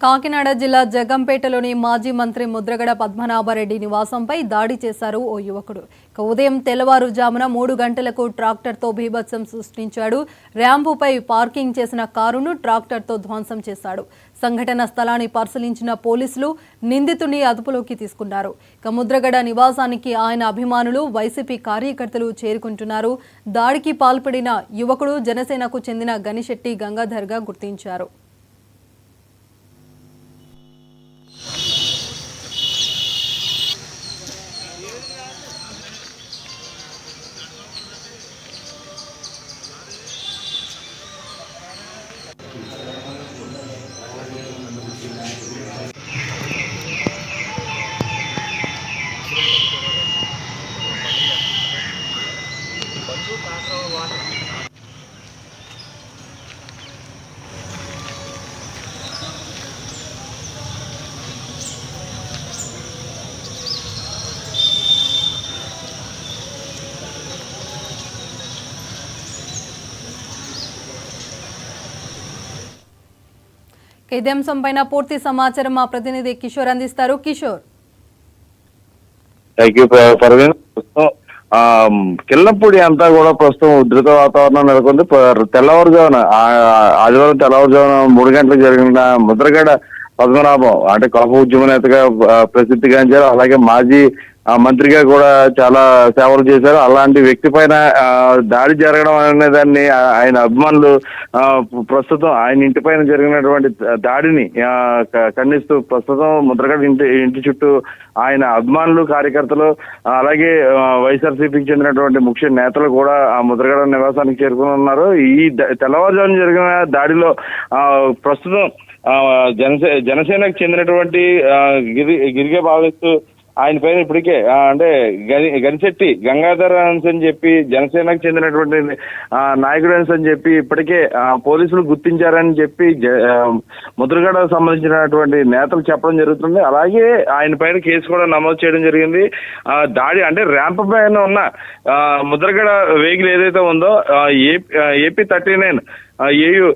కాకినాడ జిల్లా జగంపేటలోని మాజీ మంత్రి ముద్రగడ పద్మనాభరెడ్డి నివాసంపై దాడి చేశారు ఓ యువకుడు. ఉదయం తెల్లవారుజామున 3 గంటలకు ట్రాక్టర్తో బీభత్సం సృష్టించాడు. ర్యాంపుపై పార్కింగ్ చేసిన కారును ట్రాక్టర్తో ధ్వంసం చేశాడు. సంఘటన స్థలాన్ని పరిశీలించిన పోలీసులు నిందితుడిని అదుపులోకి తీసుకున్నారు. ముద్రగడ నివాసానికి ఆయన అభిమానులు, వైసీపీ కార్యకర్తలు చేరుకుంటున్నారు. దాడికి పాల్పడిన యువకుడు జనసేనకు చెందిన గనిశెట్టి గంగాధర్గా గుర్తించారు. ఇదే అంశంపైన పూర్తి సమాచారం మా ప్రతినిధి కిషోర్ అందిస్తారు. కిషోర్. కిల్లంపూడి అంతా కూడా ప్రస్తుతం ఉధృత వాతావరణం నెలకొంది. తెల్లవారుజామున ఆదివారం తెల్లవారుజామున 3 గంటలకు జరిగిన ముద్రగడ పద్మనాభం అంటే కాపు ఉద్యమ నేతగా ప్రసిద్ధిగాంచారు. అలాగే మాజీ మంత్రిగా కూడా చాలా సేవలు చేశారు. అలాంటి వ్యక్తి పైన దాడి జరగడం అనే దాన్ని ఆయన అభిమానులు ప్రస్తుతం ఆయన ఇంటి పైన జరిగినటువంటి దాడిని ఖండిస్తూ ప్రస్తుతం ముద్రగడ ఇంటి చుట్టూ ఆయన అభిమానులు, కార్యకర్తలు, అలాగే వైఎస్ఆర్సీపీకి చెందినటువంటి ముఖ్య నేతలు కూడా ఆ ముద్రగడ నివాసానికి చేరుకుని ఉన్నారు. ఈ తెల్లవారుజామున జరిగిన దాడిలో ప్రస్తుతం జనసేనకు చెందినటువంటి గిరిగే భావిస్తూ ఆయన పైన ఇప్పటికే అంటే గనిశెట్టి గంగాధర్ అని చెప్పి జనసేనకు చెందినటువంటి నాయకుడు అని చెప్పి ఇప్పటికే పోలీసులు గుర్తించారని చెప్పి ముద్రగడ సంబంధించినటువంటి నేతలు చెప్పడం జరుగుతుంది. అలాగే ఆయన పైన కేసు కూడా నమోదు చేయడం జరిగింది. దాడి అంటే ర్యాంప్ పైన ఉన్న ముద్రగడ వెహికల్ ఏదైతే ఉందో ఏపీ 39 AU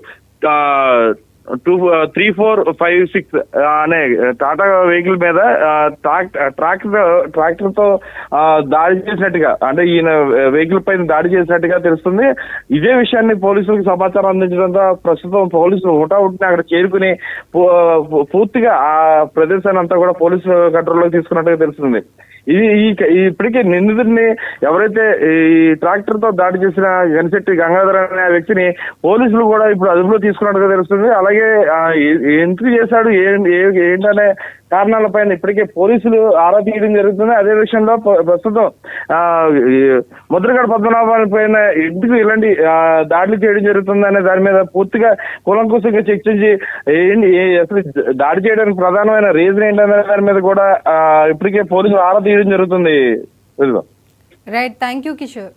3456 అనే టాటా వెహికల్ మీద ట్రాక్టర్ తో దాడి చేసినట్టుగా అంటే ఈయన వెహికల్ పైన దాడి చేసినట్టుగా తెలుస్తుంది. ఇదే విషయాన్ని పోలీసులకు సమాచారం అందించడంతో ప్రస్తుతం పోలీసులు హుటాహుటిని అక్కడ చేరుకుని పూర్తిగా ఆ ప్రదేశాన్ని అంతా కూడా పోలీసు కంట్రోల్లోకి తీసుకున్నట్టుగా తెలుస్తుంది. ఇప్పటికే నిందితుడిని ఎవరైతే ఈ ట్రాక్టర్ తో దాడి చేసిన గనిశెట్టి గంగాధర్ అనే వ్యక్తిని పోలీసులు కూడా ఇప్పుడు అదుపులో తీసుకున్నట్టుగా తెలుస్తుంది. అలాగే ఎందుకు చేశాడు ఏంటనే కారణాలపైన ఇప్పటికే పోలీసులు ఆరా తీయడం జరుగుతుంది. అదే విషయంలో ప్రస్తుతం ముద్రగడ పద్మనాభాని పైన ఎందుకు ఇలాంటి దాడులు చేయడం జరుగుతుంది అనే దాని మీద పూర్తిగా కూలంకుశంగా చర్చించి అసలు దాడి చేయడానికి ప్రధానమైన రీజన్ ఏంటనే దాని మీద కూడా ఇప్పటికే పోలీసులు ఆరా తీయడం జరుగుతుంది. Right, thank you Kishore.